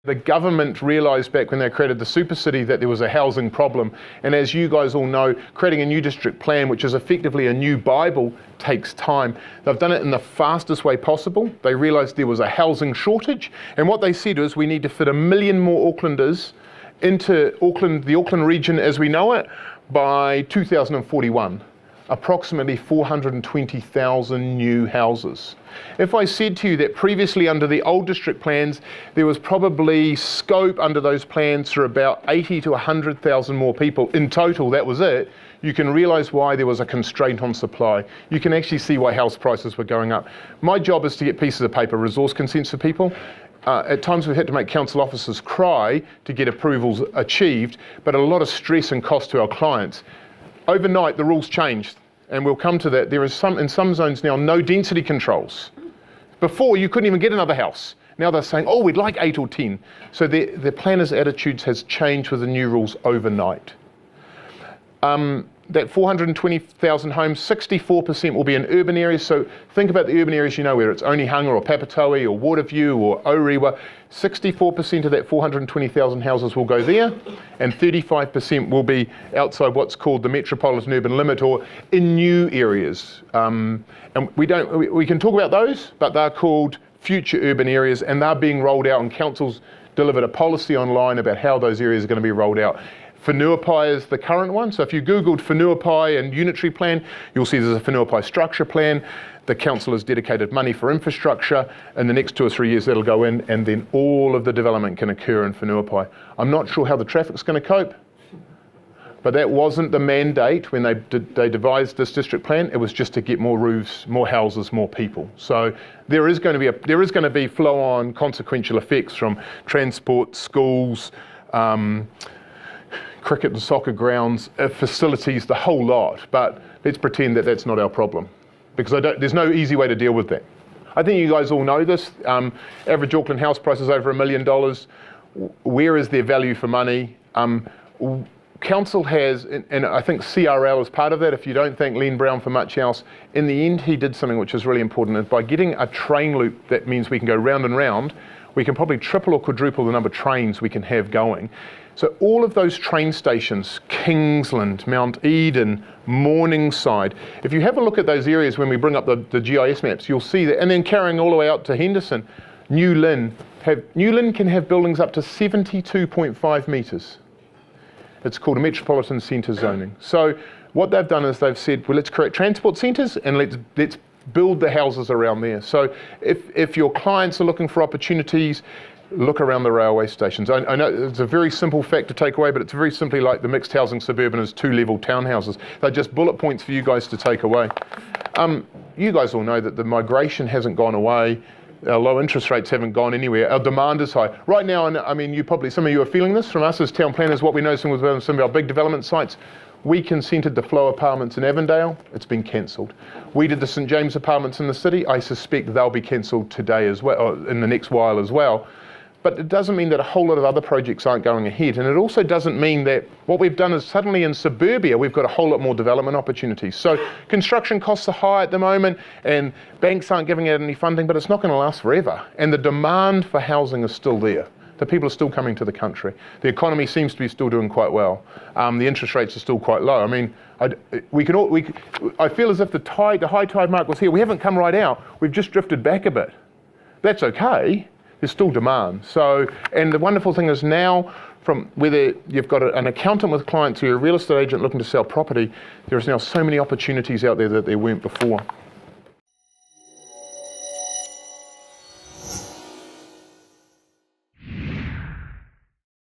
The government realised back when they created the super city that there was a housing problem, and as you guys all know, creating a new district plan, which is effectively a new Bible, takes time. They've done it in the fastest way possible. They realised there was a housing shortage, and what they said was we need to fit 1 million more Aucklanders into Auckland, the Auckland region as we know it, by 2041. Approximately 420,000 new houses. If I said to you that previously under the old district plans, there was probably scope under those plans for about 80 to 100,000 more people in total, that was it, you can realise why there was a constraint on supply. You can actually see why house prices were going up. My job is to get pieces of paper, resource consents for people. At times we've had to make council officers cry to get approvals achieved, but a lot of stress and cost to our clients. Overnight, the rules changed, and we'll come to that. There is in some zones now, no density controls. Before, you couldn't even get another house. Now they're saying, oh, we'd like 8 or 10. So the planners' attitudes has changed with the new rules overnight. That 420,000 homes, 64% will be in urban areas. So think about the urban areas you know, whether it's Onehunga or Papatoe or Waterview or Orewa. 64% of that 420,000 houses will go there, and 35% will be outside what's called the metropolitan urban limit or in new areas. And we can talk about those, but they're called future urban areas, and they're being rolled out, and councils delivered a policy online about how those areas are going to be rolled out. Whenuapai is the current one. So if you Googled Whenuapai and Unitary Plan, you'll see there's a Whenuapai structure plan. The council has dedicated money for infrastructure. In the next 2 or 3 years, that'll go in, and then all of the development can occur in Whenuapai. I'm not sure how the traffic's going to cope, but that wasn't the mandate when they devised this district plan. It was just to get more roofs, more houses, more people. So there is going to be flow-on consequential effects from transport, schools, cricket and soccer grounds, facilities, the whole lot. But let's pretend that that's not our problem, because there's no easy way to deal with that. I think you guys all know this. Average Auckland house price is over $1 million. Where is their value for money? Council has, and I think CRL is part of that. If you don't thank Len Brown for much else, in the end he did something which is really important. And by getting a train loop, that means we can go round and round. We can probably triple or quadruple the number of trains we can have going. So all of those train stations, Kingsland, Mount Eden, Morningside, if you have a look at those areas when we bring up the GIS maps, you'll see that, and then carrying all the way out to Henderson, New Lynn can have buildings up to 72.5 metres. It's called a metropolitan centre zoning. So what they've done is they've said, well, let's create transport centres and let's build the houses around there. So if your clients are looking for opportunities, look around the railway stations. I know it's a very simple fact to take away, but it's very simply like the mixed housing suburban is 2-level townhouses. They're just bullet points for you guys to take away. You guys all know that the migration hasn't gone away. Our low interest rates haven't gone anywhere. Our demand is high. Right now, and I mean, some of you are feeling this from us as town planners, what we know some of our big development sites. We consented to Flow Apartments in Avondale. It's been cancelled. We did the St James Apartments in the city. I suspect they'll be cancelled today as well, or in the next while as well. But it doesn't mean that a whole lot of other projects aren't going ahead. And it also doesn't mean that what we've done is suddenly in suburbia, we've got a whole lot more development opportunities. So construction costs are high at the moment, and banks aren't giving out any funding, but it's not going to last forever. And the demand for housing is still there. The people are still coming to the country. The economy seems to be still doing quite well. The interest rates are still quite low. I mean, I feel as if the high tide mark was here. We haven't come right out. We've just drifted back a bit. That's okay. There's still demand. So, and the wonderful thing is now, from whether you've got an accountant with clients or you're a real estate agent looking to sell property, there is now so many opportunities out there that there weren't before.